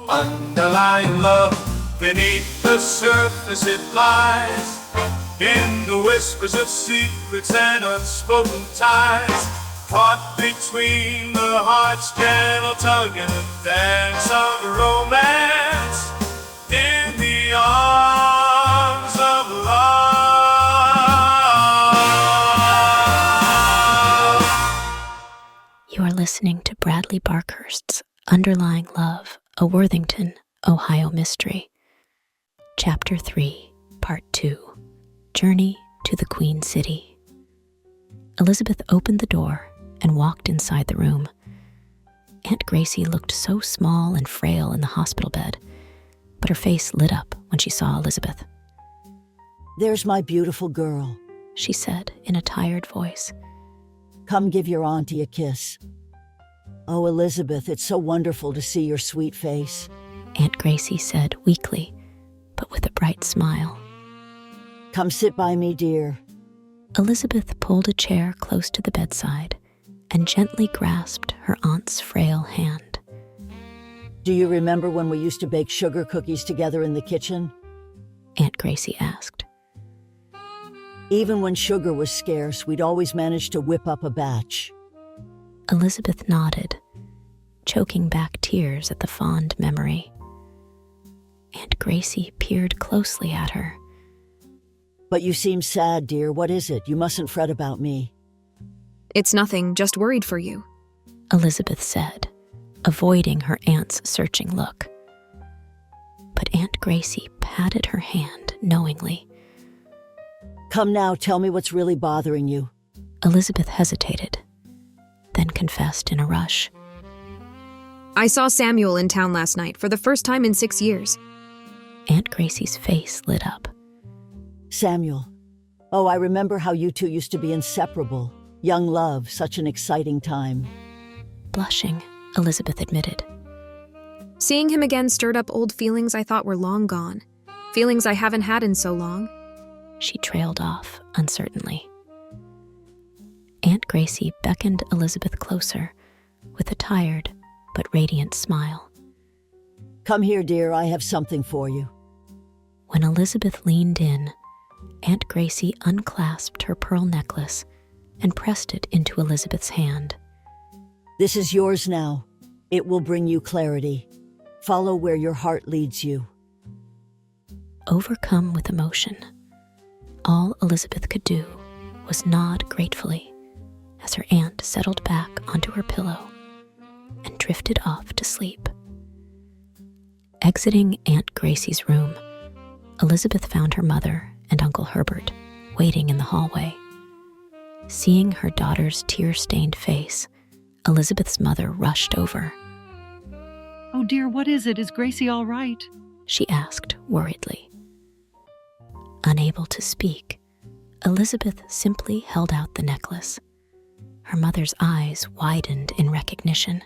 Underlying love, beneath the surface it lies, in the whispers of secrets and unspoken ties, caught between the heart's gentle tug and the dance of romance, in the arms of love. You are listening to Bradley Barkhurst's Underlying Love, a Worthington, Ohio mystery. Chapter 3, Part 2, Journey to the Queen City. Elizabeth opened the door and walked inside the room. Aunt Gracie looked so small and frail in the hospital bed, but her face lit up when she saw Elizabeth. "There's my beautiful girl," she said in a tired voice. "Come give your auntie a kiss." "Oh, Elizabeth, it's so wonderful to see your sweet face," Aunt Gracie said weakly, but with a bright smile. "Come sit by me, dear." Elizabeth pulled a chair close to the bedside and gently grasped her aunt's frail hand. "Do you remember when we used to bake sugar cookies together in the kitchen?" Aunt Gracie asked. "Even when sugar was scarce, we'd always manage to whip up a batch." Elizabeth nodded, choking back tears at the fond memory. Aunt Gracie peered closely at her. "But you seem sad, dear. What is it? You mustn't fret about me." "It's nothing, just worried for you," Elizabeth said, avoiding her aunt's searching look. But Aunt Gracie patted her hand knowingly. "Come now, tell me what's really bothering you." Elizabeth hesitated, then confessed in a rush. "I saw Samuel in town last night for the first time in 6 years." Aunt Gracie's face lit up. "Samuel. Oh, I remember how you two used to be inseparable. Young love, such an exciting time." Blushing, Elizabeth admitted. "Seeing him again stirred up old feelings I thought were long gone. Feelings I haven't had in so long." She trailed off uncertainly. Aunt Gracie beckoned Elizabeth closer with a tired but radiant smile. "Come here, dear, I have something for you." When Elizabeth leaned in, Aunt Gracie unclasped her pearl necklace and pressed it into Elizabeth's hand. "This is yours now. It will bring you clarity. Follow where your heart leads you." Overcome with emotion, all Elizabeth could do was nod gratefully as her aunt settled back onto her pillow and drifted off to sleep. Exiting Aunt Gracie's room, Elizabeth found her mother and Uncle Herbert waiting in the hallway. Seeing her daughter's tear-stained face, Elizabeth's mother rushed over. "Oh dear, what is it? Is Gracie all right?" she asked worriedly. Unable to speak, Elizabeth simply held out the necklace. Her mother's eyes widened in recognition.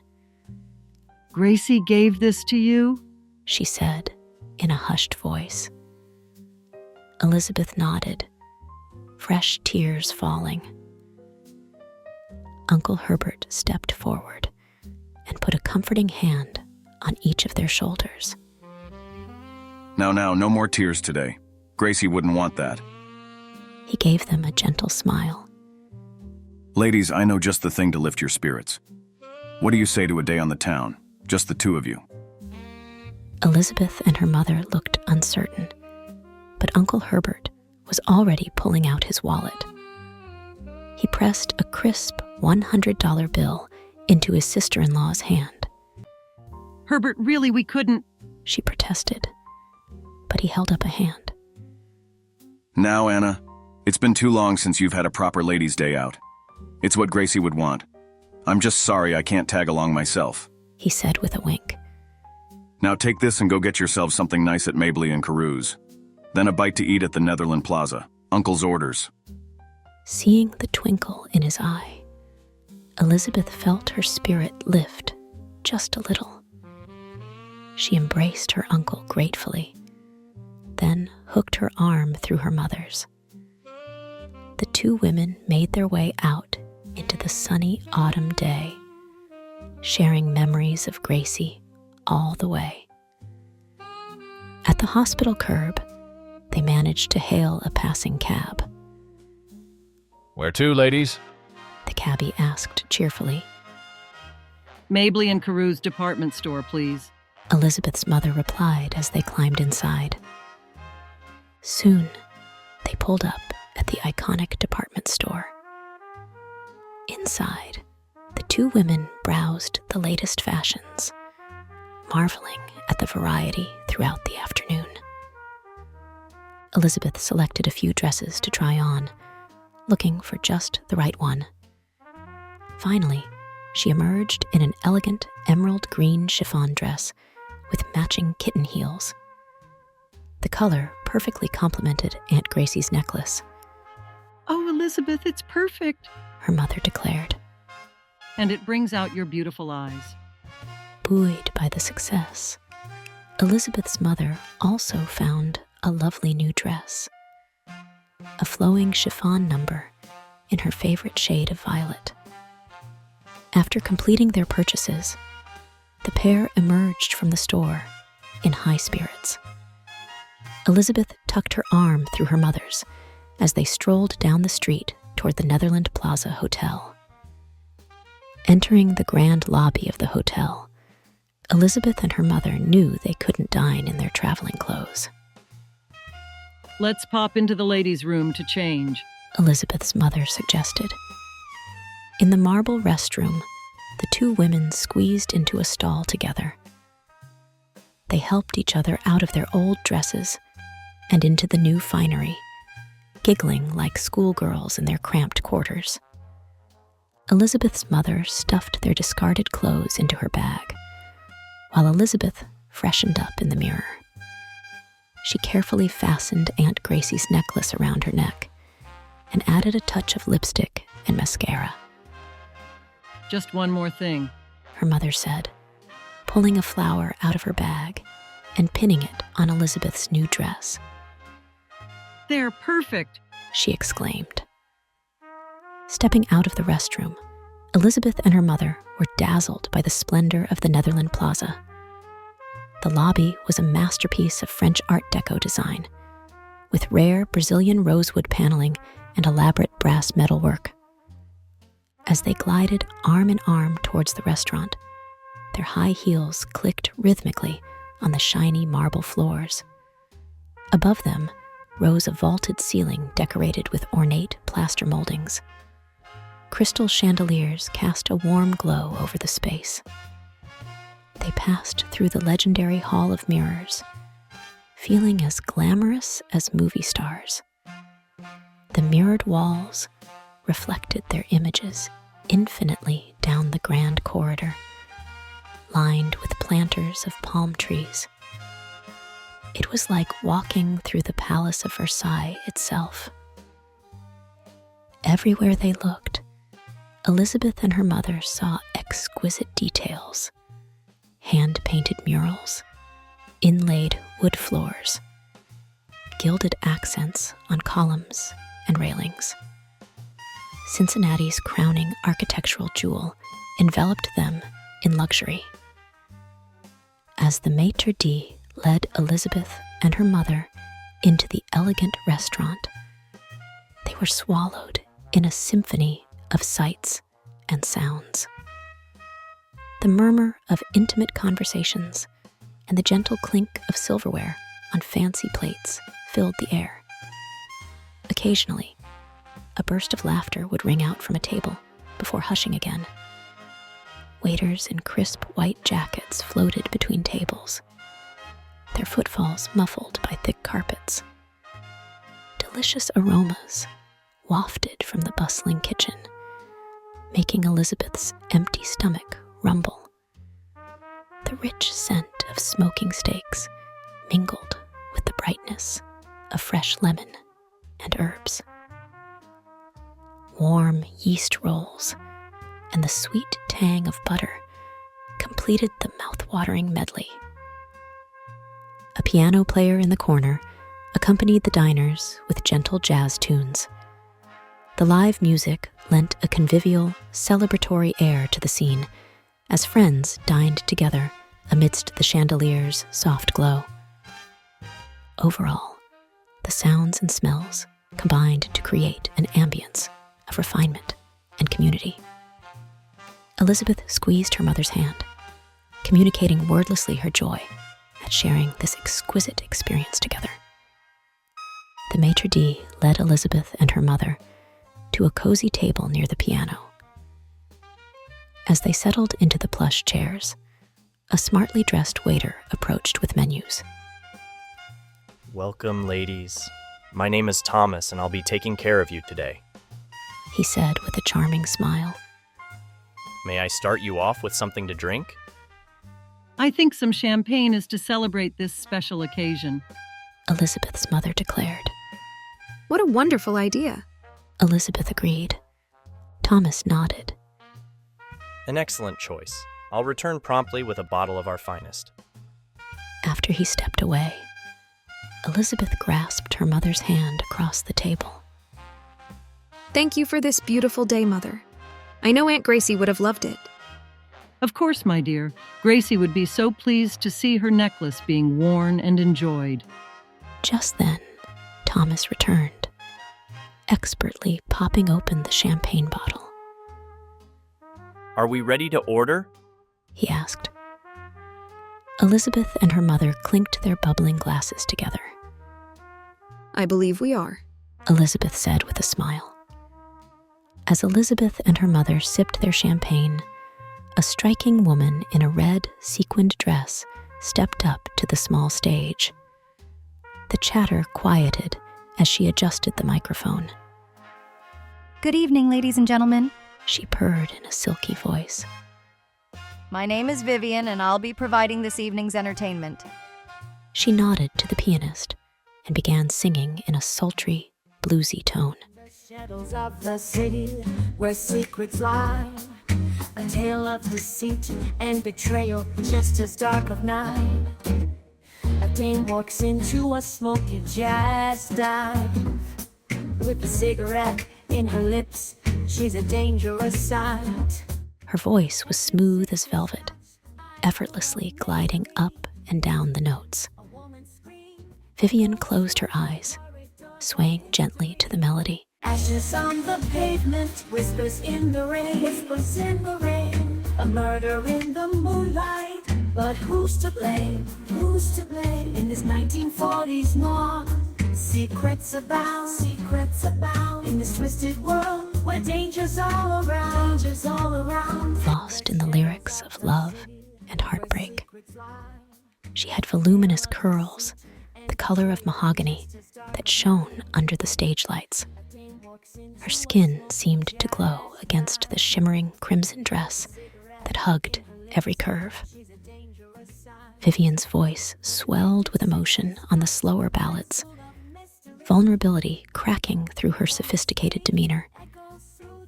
"Gracie gave this to you?" she said in a hushed voice. Elizabeth nodded, fresh tears falling. Uncle Herbert stepped forward and put a comforting hand on each of their shoulders. Now, no more tears today. Gracie wouldn't want that. He gave them a gentle smile. Ladies, I know just the thing to lift your spirits. What do you say to a day on the town? Just the two of you. Elizabeth and her mother looked uncertain, but Uncle Herbert was already pulling out his wallet. He pressed a crisp $100 bill into his sister-in-law's hand. "Herbert, really, we couldn't..." she protested, but he held up a hand. Now, Anna, it's been too long since you've had a proper ladies' day out. It's what Gracie would want. I'm just sorry I can't tag along myself," he said with a wink. "Now take this and go get yourself something nice at Mabley and Carew's. Then a bite to eat at the Netherland Plaza. Uncle's orders." Seeing the twinkle in his eye, Elizabeth felt her spirit lift just a little. She embraced her uncle gratefully, then hooked her arm through her mother's. The two women made their way out into the sunny autumn day, sharing memories of Gracie all the way. At the hospital curb, they managed to hail a passing cab. Where to, ladies? The cabbie asked cheerfully. Mabley and Carew's department store, please. Elizabeth's mother replied as they climbed inside. Soon, they pulled up at the iconic department store. Inside, the two women browsed the latest fashions, marveling at the variety throughout the afternoon. Elizabeth selected a few dresses to try on, looking for just the right one. Finally, she emerged in an elegant emerald green chiffon dress with matching kitten heels. The color perfectly complemented Aunt Gracie's necklace, Oh, Elizabeth, it's perfect. her mother declared. And it brings out your beautiful eyes. Buoyed by the success, Elizabeth's mother also found a lovely new dress, a flowing chiffon number in her favorite shade of violet. After completing their purchases, the pair emerged from the store in high spirits. Elizabeth tucked her arm through her mother's as they strolled down the street toward the Netherland Plaza Hotel. Entering the grand lobby of the hotel, Elizabeth and her mother knew they couldn't dine in their traveling clothes. Let's pop into the ladies' room to change. Elizabeth's mother suggested. In the marble restroom, the two women squeezed into a stall together. They helped each other out of their old dresses and into the new finery, giggling like schoolgirls in their cramped quarters. Elizabeth's mother stuffed their discarded clothes into her bag, while Elizabeth freshened up in the mirror. She carefully fastened Aunt Gracie's necklace around her neck and added a touch of lipstick and mascara. Just one more thing. Her mother said, pulling a flower out of her bag and pinning it on Elizabeth's new dress. They're perfect. She exclaimed. Stepping out of the restroom, Elizabeth and her mother were dazzled by the splendor of the Netherland Plaza. The lobby was a masterpiece of French Art Deco design, with rare Brazilian rosewood paneling and elaborate brass metalwork. As they glided arm in arm towards the restaurant, their high heels clicked rhythmically on the shiny marble floors. Above them rose a vaulted ceiling decorated with ornate plaster moldings. Crystal chandeliers cast a warm glow over the space. They passed through the legendary Hall of Mirrors, feeling as glamorous as movie stars. The mirrored walls reflected their images infinitely down the grand corridor, lined with planters of palm trees. It was like walking through the Palace of Versailles itself. Everywhere they looked, Elizabeth and her mother saw exquisite details: hand-painted murals, inlaid wood floors, gilded accents on columns and railings. Cincinnati's crowning architectural jewel enveloped them in luxury. As the maitre d' led Elizabeth and her mother into the elegant restaurant, they were swallowed in a symphony of sights and sounds. The murmur of intimate conversations and the gentle clink of silverware on fancy plates filled the air. Occasionally, a burst of laughter would ring out from a table before hushing again. Waiters in crisp white jackets floated between tables, their footfalls muffled by thick carpets. Delicious aromas wafted from the bustling kitchen, making Elizabeth's empty stomach rumble. The rich scent of smoking steaks mingled with the brightness of fresh lemon and herbs. Warm yeast rolls and the sweet tang of butter completed the mouth-watering medley. A piano player in the corner accompanied the diners with gentle jazz tunes. The live music lent a convivial, celebratory air to the scene as friends dined together amidst the chandelier's soft glow. Overall, the sounds and smells combined to create an ambience of refinement and community. Elizabeth squeezed her mother's hand, communicating wordlessly her joy at sharing this exquisite experience together. The maitre d' led Elizabeth and her mother to a cozy table near the piano. As they settled into the plush chairs, a smartly dressed waiter approached with menus. Welcome, ladies. My name is Thomas, and I'll be taking care of you today. He said with a charming smile. May I start you off with something to drink? I think some champagne is to celebrate this special occasion. Elizabeth's mother declared. What a wonderful idea. Elizabeth agreed. Thomas nodded. An excellent choice. I'll return promptly with a bottle of our finest. After he stepped away, Elizabeth grasped her mother's hand across the table. Thank you for this beautiful day, Mother. I know Aunt Gracie would have loved it. Of course, my dear. Gracie would be so pleased to see her necklace being worn and enjoyed. Just then, Thomas returned, expertly popping open the champagne bottle. Are we ready to order? He asked. Elizabeth and her mother clinked their bubbling glasses together. I believe we are. Elizabeth said with a smile. As Elizabeth and her mother sipped their champagne, a striking woman in a red sequined dress stepped up to the small stage. The chatter quieted as she adjusted the microphone. Good evening, ladies and gentlemen. She purred in a silky voice. My name is Vivian, and I'll be providing this evening's entertainment. She nodded to the pianist and began singing in a sultry, bluesy tone. The shadows of the city where secrets lie, a tale of deceit and betrayal just as dark of night. A dame walks into a smoky jazz dive with a cigarette in her lips. She's a dangerous sight. Her voice was smooth as velvet, effortlessly gliding up and down the notes. Vivian closed her eyes, swaying gently to the melody. Ashes on the pavement, whispers in the rain, whispers in the rain. A murder in the moonlight, but who's to blame? Who's to blame? In this 1940s noir, secrets abound, secrets abound. In this twisted world where danger's all around, danger's all around. Lost in the lyrics of love and heartbreak. She had voluminous curls, the color of mahogany, that shone under the stage lights. Her skin seemed to glow against the shimmering crimson dress that hugged every curve. Vivian's voice swelled with emotion on the slower ballads, vulnerability cracking through her sophisticated demeanor.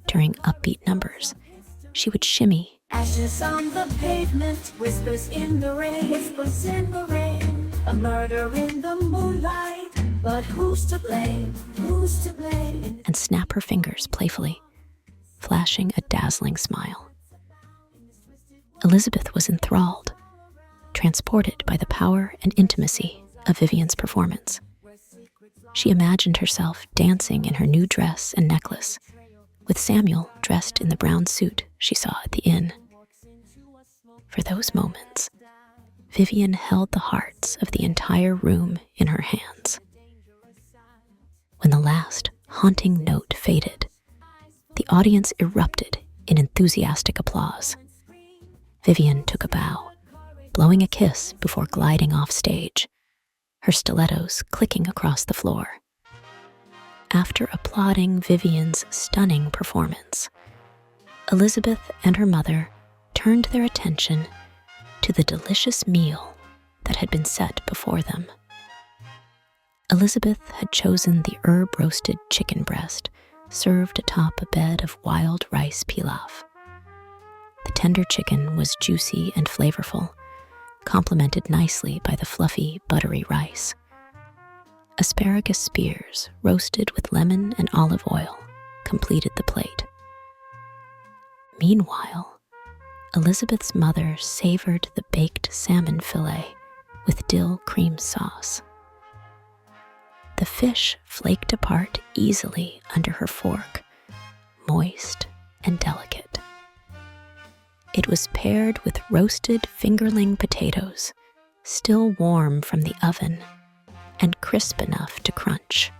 During upbeat numbers, she would shimmy. Ashes on the pavement, whispers in the rain, whispers in the rain. A murder in the moonlight, but who's to blame? Who's to blame? And snap her fingers playfully, flashing a dazzling smile. Elizabeth was enthralled, transported by the power and intimacy of Vivian's performance. She imagined herself dancing in her new dress and necklace, with Samuel dressed in the brown suit she saw at the inn. For those moments, Vivian held the hearts of the entire room in her hands. When the last haunting note faded, the audience erupted in enthusiastic applause. Vivian took a bow, blowing a kiss before gliding off stage, her stilettos clicking across the floor. After applauding Vivian's stunning performance, Elizabeth and her mother turned their attention to the delicious meal that had been set before them. Elizabeth had chosen the herb-roasted chicken breast served atop a bed of wild rice pilaf. The tender chicken was juicy and flavorful, complemented nicely by the fluffy, buttery rice. Asparagus spears, roasted with lemon and olive oil, completed the plate. Meanwhile, Elizabeth's mother savored the baked salmon fillet with dill cream sauce. The fish flaked apart easily under her fork, moist and delicate. It was paired with roasted fingerling potatoes, still warm from the oven and crisp enough to crunch.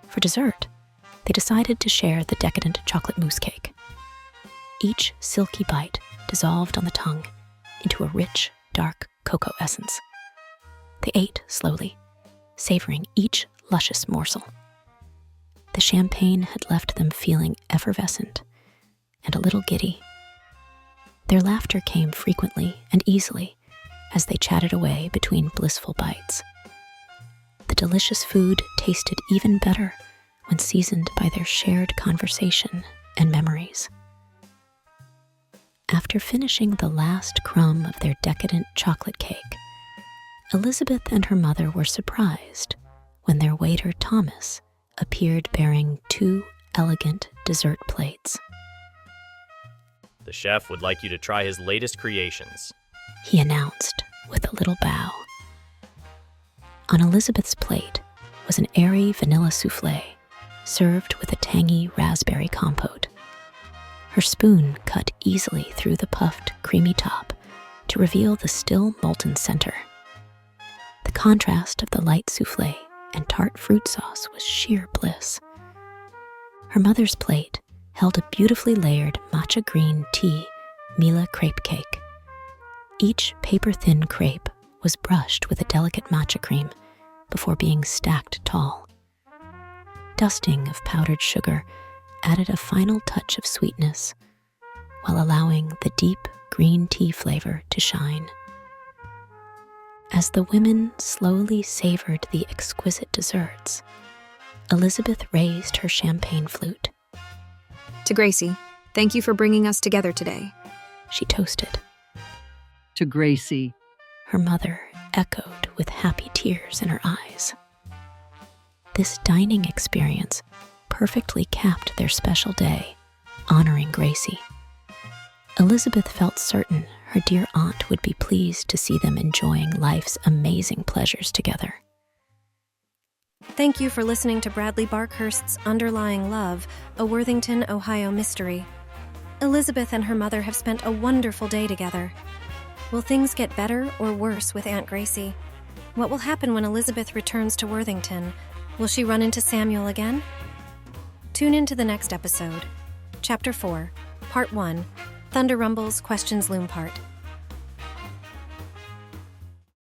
For dessert, they decided to share the decadent chocolate mousse cake. Each silky bite dissolved on the tongue into a rich, dark cocoa essence. They ate slowly, savoring each luscious morsel. The champagne had left them feeling effervescent and a little giddy. Their laughter came frequently and easily as they chatted away between blissful bites. The delicious food tasted even better when seasoned by their shared conversation and memories. After finishing the last crumb of their decadent chocolate cake, Elizabeth and her mother were surprised when their waiter Thomas appeared bearing 2 elegant dessert plates. The chef would like you to try his latest creations, He announced with a little bow. On Elizabeth's plate was an airy vanilla soufflé served with a tangy raspberry compote. Her spoon cut easily through the puffed, creamy top to reveal the still molten center. The contrast of the light soufflé and tart fruit sauce was sheer bliss. Her mother's plate held a beautifully layered matcha green tea Mila crepe cake. Each paper-thin crepe was brushed with a delicate matcha cream before being stacked tall. Dusting of powdered sugar added a final touch of sweetness, while allowing the deep green tea flavor to shine. As the women slowly savored the exquisite desserts, Elizabeth raised her champagne flute. To Gracie, thank you for bringing us together today. She toasted. To Gracie, Her mother echoed with happy tears in her eyes. This dining experience perfectly capped their special day, honoring Gracie. Elizabeth felt certain her dear aunt would be pleased to see them enjoying life's amazing pleasures together. Thank you for listening to Bradley Barkhurst's Underlying Love, a Worthington, Ohio mystery. Elizabeth and her mother have spent a wonderful day together. Will things get better or worse with Aunt Gracie? What will happen when Elizabeth returns to Worthington? Will she run into Samuel again? Tune in to the next episode. Chapter 4, Part 1, Thunder Rumbles, Questions Loom Part.